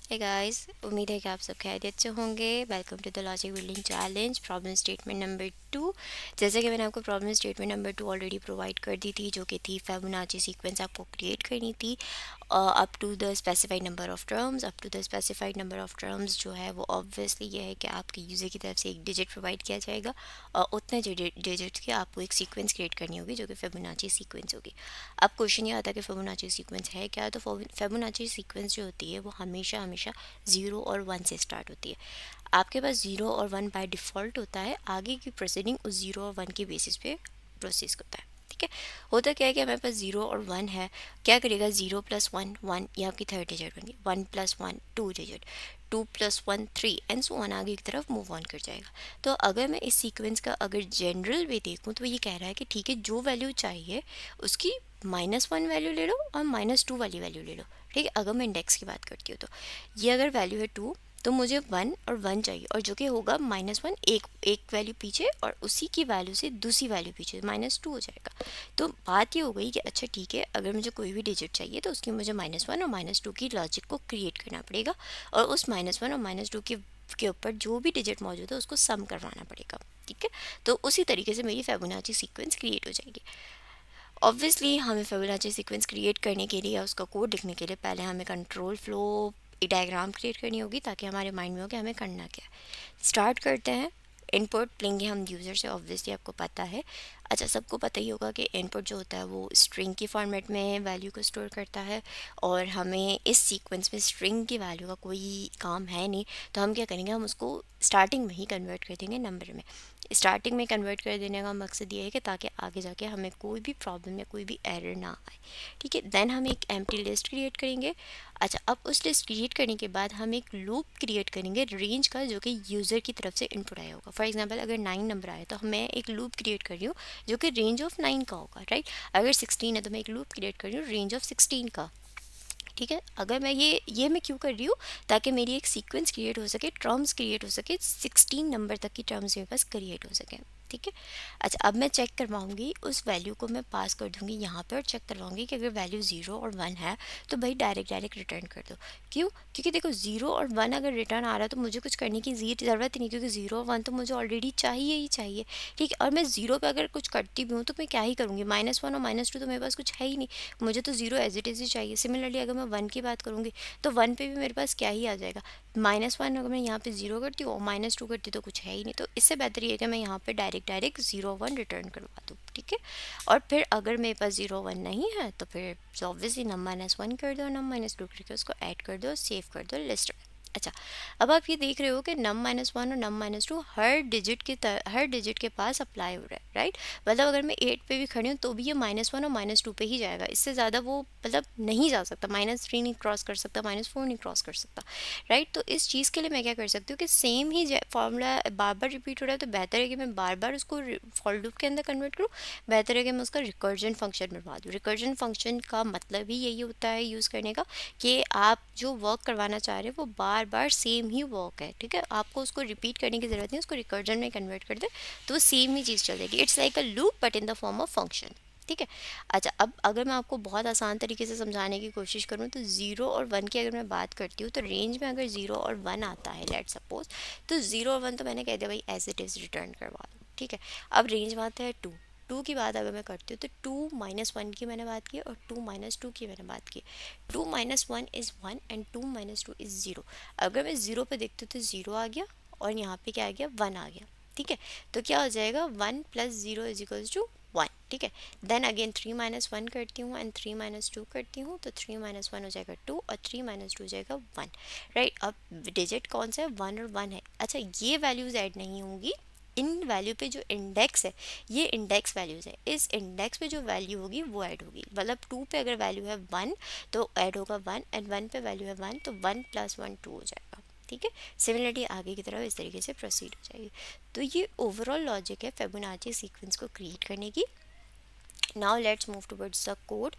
Hey guys, उम्मीद है कि आप सब खैरियत से होंगे। Welcome to the logic building challenge problem statement number 2। जैसे कि मैंने आपको problem statement number 2 already provide कर दी थी, जो कि थी फिबोनाची सीक्वेंस आपको क्रिएट करनी थी up to the specified number of terms. Up to the specified number of terms जो है वो ऑब्वियसली ये है कि आपके यूज़र की तरफ से एक डिजिट प्रोवाइड किया जाएगा और उतने डिजिट्स के आपको एक सीक्वेंस क्रिएट करनी होगी जो कि फिबोनाची सीक्वेंस होगी। अब क्वेश्चन ये आता है कि फिबोनाची सीक्वेंस है क्या। तो फिबोनाची सीक्वेंस जो होती है वो हमेशा हमेशा 0 और 1 से स्टार्ट होती है। आपके पास 0 और 1 बाय डिफ़ॉल्ट होता है, आगे की प्रोसीडिंग उस 0 और 1 के बेसिस पे प्रोसेस होता है। ठीक है, होता क्या है कि हमारे पास 0 और 1 है। क्या करेगा, 0 + 1 1, ये आपकी थर्ड डिजिट बन गई। 1 + 1 2 डिजिट, 2 + 1 3 एंड सो ऑन, आगे की तरफ मूव ऑन कर जाएगा। तो अगर मैं इस सीक्वेंस का अगर जनरल वे देखूँ तो ये कह रहा है कि ठीक है, जो वैल्यू चाहिए उसकी -1 वैल्यू ले लो और -2 वाली वैल्यू ले लो। ठीक है, अगर मैं इंडेक्स की बात करती हूँ तो ये अगर वैल्यू है 2 तो मुझे 1 और 1 चाहिए, और जो कि होगा -1 एक एक वैल्यू पीछे और उसी की वैल्यू से दूसरी वैल्यू पीछे -2 हो जाएगा। तो बात ये हो गई कि अच्छा ठीक है, अगर मुझे कोई भी डिजिट चाहिए तो उसकी मुझे -1 और -2 की लॉजिक को क्रिएट करना पड़ेगा, और उस -1 और -2 के ऊपर जो भी डिजिट मौजूद है उसको सम करवाना पड़ेगा। ठीक है, तो उसी तरीके से मेरी फिबोनाची सीक्वेंस क्रिएट हो जाएगी। ऑब्वियसली हमें फिबोनाची सीक्वेंस क्रिएट करने के लिए या उसका कोड लिखने के लिए पहले हमें कंट्रोल फ्लो डायग्राम क्रिएट करनी होगी, ताकि हमारे माइंड में हो कि हमें करना क्या है। स्टार्ट करते हैं। इनपुट लेंगे हम यूज़र से, ऑब्वियसली आपको पता है। अच्छा, सबको पता ही होगा कि इनपुट जो होता है वो स्ट्रिंग की फॉर्मेट में वैल्यू को स्टोर करता है, और हमें इस सीक्वेंस में स्ट्रिंग की वैल्यू का कोई काम है नहीं। तो हम क्या करेंगे, हम उसको स्टार्टिंग में ही कन्वर्ट कर देंगे नंबर में। स्टार्टिंग में कन्वर्ट कर देने का मकसद ये है कि ताकि आगे जाके हमें कोई भी प्रॉब्लम या कोई भी एरर ना आए। ठीक है, देन हम एक एम्प्टी लिस्ट क्रिएट करेंगे। अच्छा, अब उस लिस्ट क्रिएट करने के बाद हम एक लूप क्रिएट करेंगे रेंज का, जो कि यूज़र की तरफ से इनपुट आया होगा। फॉर एग्जांपल, अगर 9 नंबर आया तो मैं एक लूप क्रिएट कर रही हूँ जो कि रेंज ऑफ 9 का होगा, राइट। अगर 16 है तो मैं एक लूप क्रिएट कर रही हूँ रेंज ऑफ 16 का। ठीक है, अगर मैं ये मैं क्यों कर रही हूँ, ताकि मेरी एक सीक्वेंस क्रिएट हो सके, टर्म्स क्रिएट हो सके, 16 नंबर तक की टर्म्स मेरे पास क्रिएट हो सके। ठीक है। अच्छा, अब मैं चेक करवाऊंगी, उस वैल्यू को मैं पास कर दूंगी यहाँ पर, और चेक करवाऊंगी कि अगर वैल्यू 0 और 1 है तो भाई डायरेक्ट डायरेक्ट रिटर्न कर दो। क्यों? क्योंकि देखो, 0 और 1 अगर रिटर्न आ रहा है तो मुझे कुछ करने की ज़रूरत ही नहीं, क्योंकि 0 और 1 तो मुझे ऑलरेडी चाहिए ही चाहिए। ठीक है, और मैं ज़ीरो पे अगर कुछ करती भी हूँ तो मैं क्या ही करूँगी, -1 और -2 तो मेरे पास कुछ है ही नहीं। मुझे तो ज़ीरो एज इट इज़ ही चाहिए। सिमिलरली अगर मैं 1 की बात करूँगी तो 1 पे भी मेरे पास क्या ही आ जाएगा, -1। अगर मैं यहाँ पे 0 करती हूँ और -2 करती हूँ तो कुछ है ही नहीं। तो इससे बेहतर ये है कि मैं यहाँ पे डायरेक्ट डायरेक्ट 0 1 रिटर्न करवा दूँ। ठीक है, और फिर अगर मेरे पास 0 1 नहीं है तो फिर ऑब्वियसली नम -1 कर दो, नम -2 करके उसको ऐड कर दो, सेव कर दो लिस्ट में। अच्छा, अब आप ये देख रहे हो कि नम -1 और नम -2 हर डिजिट के पास अप्लाई हो रहा है, राइट। मतलब अगर मैं 8 पे भी खड़ी हूँ तो भी ये -1 और -2 पे ही जाएगा, इससे ज़्यादा वो मतलब नहीं जा सकता। -3 नहीं क्रॉस कर सकता, -4 नहीं क्रॉस कर सकता, राइट। तो इस चीज़ के लिए मैं क्या कर सकती हूँ कि सेम ही फॉर्मूला बार बार रिपीट हो रहा है, तो बेहतर है कि मैं बार बार उसको फॉर लूप के अंदर कन्वर्ट करूँ। बेहतर है कि मैं उसका रिकर्जन फंक्शन बनवा दूँ। रिकर्जन फंक्शन का मतलब ही यही होता है यूज़ करने का, कि आप जो वर्क करवाना चाह रहे हैं वो बार बार सेम ही वर्क है। ठीक है, आपको उसको रिपीट करने की ज़रूरत नहीं, उसको रिकर्जन में कन्वर्ट कर दे तो वो सेम ही चीज़ चल जाएगी। It's like a loop but in the form of function. ठीक है। अच्छा, अब अगर मैं आपको बहुत आसान तरीके से समझाने की कोशिश करूँ तो 0 और 1 की अगर मैं बात करती हूँ तो रेंज में अगर 0 और 1 आता है, लेट सपोज, तो 0 और 1 तो मैंने कह दिया भाई एज इट इज़ रिटर्न करवा दो। ठीक है, अब रेंज में आता है 2। टू की बात अगर मैं करती हूँ तो 2 - 1 की मैंने बात की और 2 - 2 की मैंने बात की। 2 - 1 इज़ 1 एंड 2 - 2 इज़ 0। अगर मैं 0 पे देखती हूँ तो 0 आ गया, और यहाँ पे क्या आ गया, 1 आ गया। ठीक है, तो क्या हो जाएगा, 1 + 0 = 1। ठीक है, देन अगेन 3 - 1 करती हूँ एंड 3 - 2 करती हूँ, तो 3 - 1 हो जाएगा 2 और 3 - 2 हो जाएगा 1, राइट। अब डिजिट कौन सा है, 1 और 1 है। अच्छा, ये वैल्यूज़ ऐड नहीं होंगी, इन वैल्यू पे जो इंडेक्स है ये इंडेक्स वैल्यूज़ है, इस इंडेक्स पे जो वैल्यू होगी वो ऐड होगी। मतलब 2 पे अगर वैल्यू है 1 तो ऐड होगा 1, एंड 1 पे वैल्यू है 1 तो 1 + 1 2 हो जाएगा। ठीक है, सिमिलरली आगे की तरफ इस तरीके से प्रोसीड हो जाएगी। तो ये ओवरऑल लॉजिक है फिबोनाची सीक्वेंस को क्रिएट करने की। Now let's move towards the code.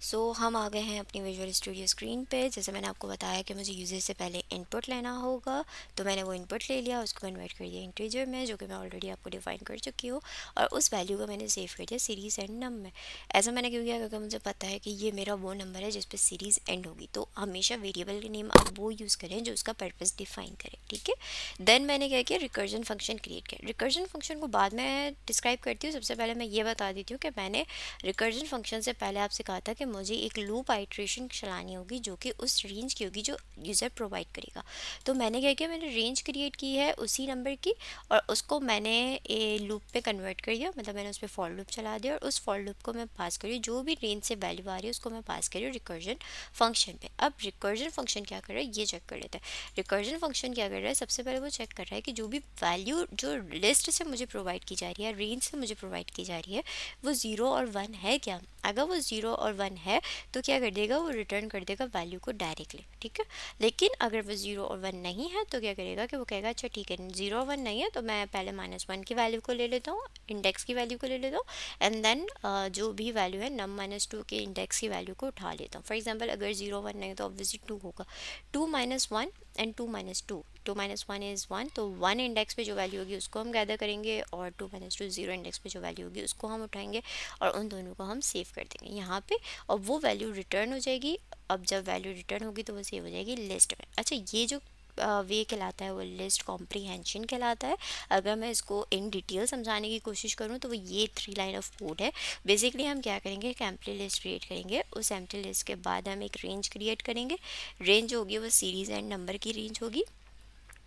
So हम आ गए हैं अपनी विजुअल स्टूडियो स्क्रीन पे। जैसे मैंने आपको बताया कि मुझे यूज़र से पहले इनपुट लेना होगा, तो मैंने वो इनपुट ले लिया, उसको कन्वर्ट कर दिया इंटीजर में, जो कि मैं ऑलरेडी आपको डिफाइन कर चुकी हूँ, और उस वैल्यू को मैंने सेव कर दिया सीरीज़ एंड नम में। ऐसा मैंने क्यों किया? क्योंकि मुझे पता है कि ये मेरा वो नंबर है जिस पे सीरीज़ एंड होगी। तो हमेशा वेरिएबल के नेम आप वो यूज़ करें जो उसका पर्पस डिफाइन करे, ठीक है। देन मैंने क्या किया, रिकर्जन फंक्शन क्रिएट किया। रिकर्जन फंक्शन को बाद में डिस्क्राइब करती हूँ, सबसे पहले मैं ये बता देती हूँ कि मैंने रिकर्जन फंक्शन से पहले आपसे कहा था कि मुझे एक लूप आइट्रेशन चलानी होगी जो कि उस रेंज की होगी जो यूज़र प्रोवाइड करेगा। तो मैंने क्या किया, मैंने रेंज क्रिएट की है उसी नंबर की, और उसको मैंने ए लूप पे कन्वर्ट कर दिया, मतलब मैंने उस पर फॉर लूप चला दिया, और उस फॉर लूप को मैं पास करी, जो भी रेंज से वैल्यू आ रही है उसको मैं पास करी रिकर्जन फंक्शन पे। अब रिकर्जन फंक्शन क्या कर रहा है ये चेक कर लेते हैं। रिकर्जन फंक्शन क्या कर रहा है, सबसे पहले वो चेक कर रहा है कि जो भी वैल्यू जो लिस्ट से मुझे प्रोवाइड की जा रही है, रेंज से मुझे प्रोवाइड की जा रही है, वो ज़ीरो और वन है क्या। अगर वो ज़ीरो और वन है तो क्या कर देगा, वो रिटर्न कर देगा वैल्यू को डायरेक्टली, ठीक है। लेकिन अगर वो ज़ीरो और वन नहीं है तो क्या करेगा कि वो कहेगा अच्छा ठीक है, ज़ीरो और वन नहीं है तो मैं पहले -1 की वैल्यू को ले लेता हूँ, इंडेक्स की वैल्यू को ले लेता हूँ, एंड देन जो भी वैल्यू है num-2 के इंडेक्स की वैल्यू को उठा लेता हूँ। फॉर एग्जाम्पल अगर ज़ीरो वन नहीं है तो ऑब्वियसली टू होगा, two minus one and two minus two, two minus one is one, तो वन इंडेक्स पे जो वैल्यू होगी उसको हम गैदर करेंगे, और two minus two zero index पे जो वैल्यू होगी उसको हम उठाएंगे, और उन दोनों को हम सेव कर देंगे यहाँ पे, और वो वैल्यू रिटर्न हो जाएगी। अब जब वैल्यू रिटर्न होगी तो वो सेव हो जाएगी लिस्ट में। अच्छा, ये जो वे कहलाता है वो लिस्ट कॉम्प्रीहेंशन कहलाता है। अगर मैं इसको इन डिटेल समझाने की कोशिश करूँ तो वो ये 3 लाइन ऑफ कोड है। बेसिकली हम क्या करेंगे, एक एम्प्टी लिस्ट क्रिएट करेंगे, उस एम्प्टी लिस्ट के बाद हम एक रेंज क्रिएट करेंगे। रेंज होगी वो सीरीज़ एंड नंबर की रेंज होगी,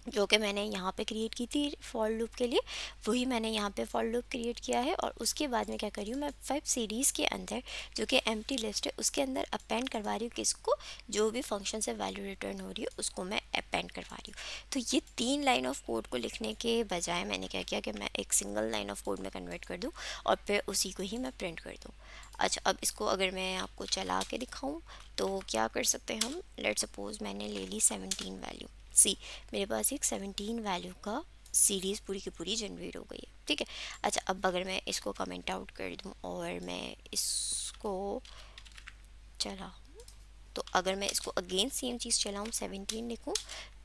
जो कि मैंने यहाँ पे क्रिएट की थी फॉर लूप के लिए, वही मैंने यहाँ पे फॉर लूप क्रिएट किया है। और उसके बाद में क्या कर रही हूँ, मैं 5 सीरीज़ के अंदर जो कि एम्प्टी लिस्ट है उसके अंदर अपेंड करवा रही हूँ किसको, जो भी फंक्शन से वैल्यू रिटर्न हो रही है उसको मैं अपेंड करवा रही हूँ। तो ये 3 लाइन ऑफ कोड को लिखने के बजाय मैंने क्या किया कि मैं एक सिंगल लाइन ऑफ कोड में कन्वर्ट कर दूँ और फिर उसी को ही मैं प्रिंट कर दूँ। अच्छा, अब इसको अगर मैं आपको चला के दिखाऊँ तो क्या कर सकते हैं हम, लेट सपोज मैंने ले ली 17 वैल्यू, सी मेरे पास एक 17 वैल्यू का सीरीज़ पूरी की पूरी जनरेट हो गई है, ठीक है। अच्छा, अब अगर मैं इसको कमेंट आउट कर दूँ और मैं इसको चलाऊँ, तो अगर मैं इसको अगेन सेम चीज़ चलाऊँ 17 लिखूँ,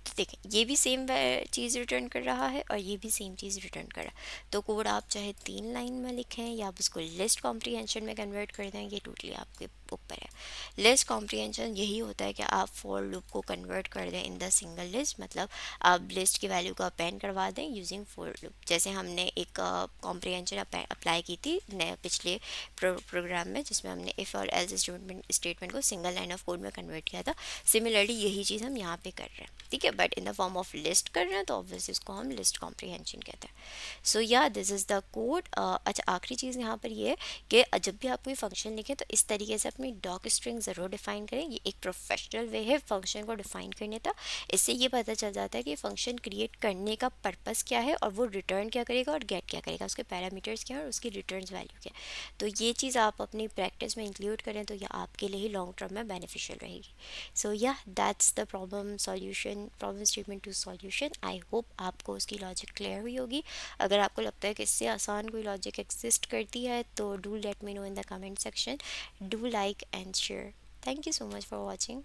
तो देखें ये भी सेम चीज़ रिटर्न कर रहा है और ये भी सेम चीज़ रिटर्न कर रहा है। तो कोड आप चाहे 3 लाइन में लिखें या आप उसको लिस्ट कॉम्प्रीहेंशन में कन्वर्ट कर दें, ये टोटली आपके ऊपर है। लिस्ट कॉम्प्रीहेंशन यही होता है कि आप फॉर लूप को कन्वर्ट कर दें इन द सिंगल लिस्ट, मतलब आप लिस्ट की वैल्यू को अपेंड करवा दें यूजिंग फॉर लूप। जैसे हमने एक कॉम्प्रीहेंशन अप्लाई की थी नए पिछले प्रोग्राम में, जिसमें हमने इफ़ और एल्स स्टेटमेंट को सिंगल लाइन ऑफ कोड में कन्वर्ट किया था। सिमिलरली यही चीज़ हम यहाँ पे कर रहे हैं, ठीक है, but in the form of list कर रहे हैं, तो ऑब्वियसली इसको हम लिस्ट कॉम्प्रीहेंशन कहते हैं। सो या दिस इज़ द कोड। अच्छा, आखिरी चीज़ यहाँ पर ये है कि जब भी आप कोई फंक्शन लिखें तो इस तरीके से अपनी डॉक स्ट्रिंग ज़रूर डिफाइन करें। ये एक प्रोफेशनल वे है फंक्शन को डिफाइन करने का। इससे ये पता चल जाता है कि फंक्शन क्रिएट करने का पर्पस क्या है और वो रिटर्न क्या करेगा और गेट क्या करेगा, उसके पैरामीटर्स क्या है और उसकी रिटर्न वैल्यू क्या है। तो ये चीज़ आप अपनी प्रैक्टिस में इंक्लूड करें तो यह आपके लिए ही लॉन्ग टर्म में बेनिफिशियल रहेगी। So yeah that's the problem statement two solution. I hope आपको उसकी लॉजिक क्लियर हुई होगी। अगर आपको लगता है कि इससे आसान कोई लॉजिक एग्जिस्ट करती है तो do let me know in the comment section. Do like and share. Thank you so much for watching.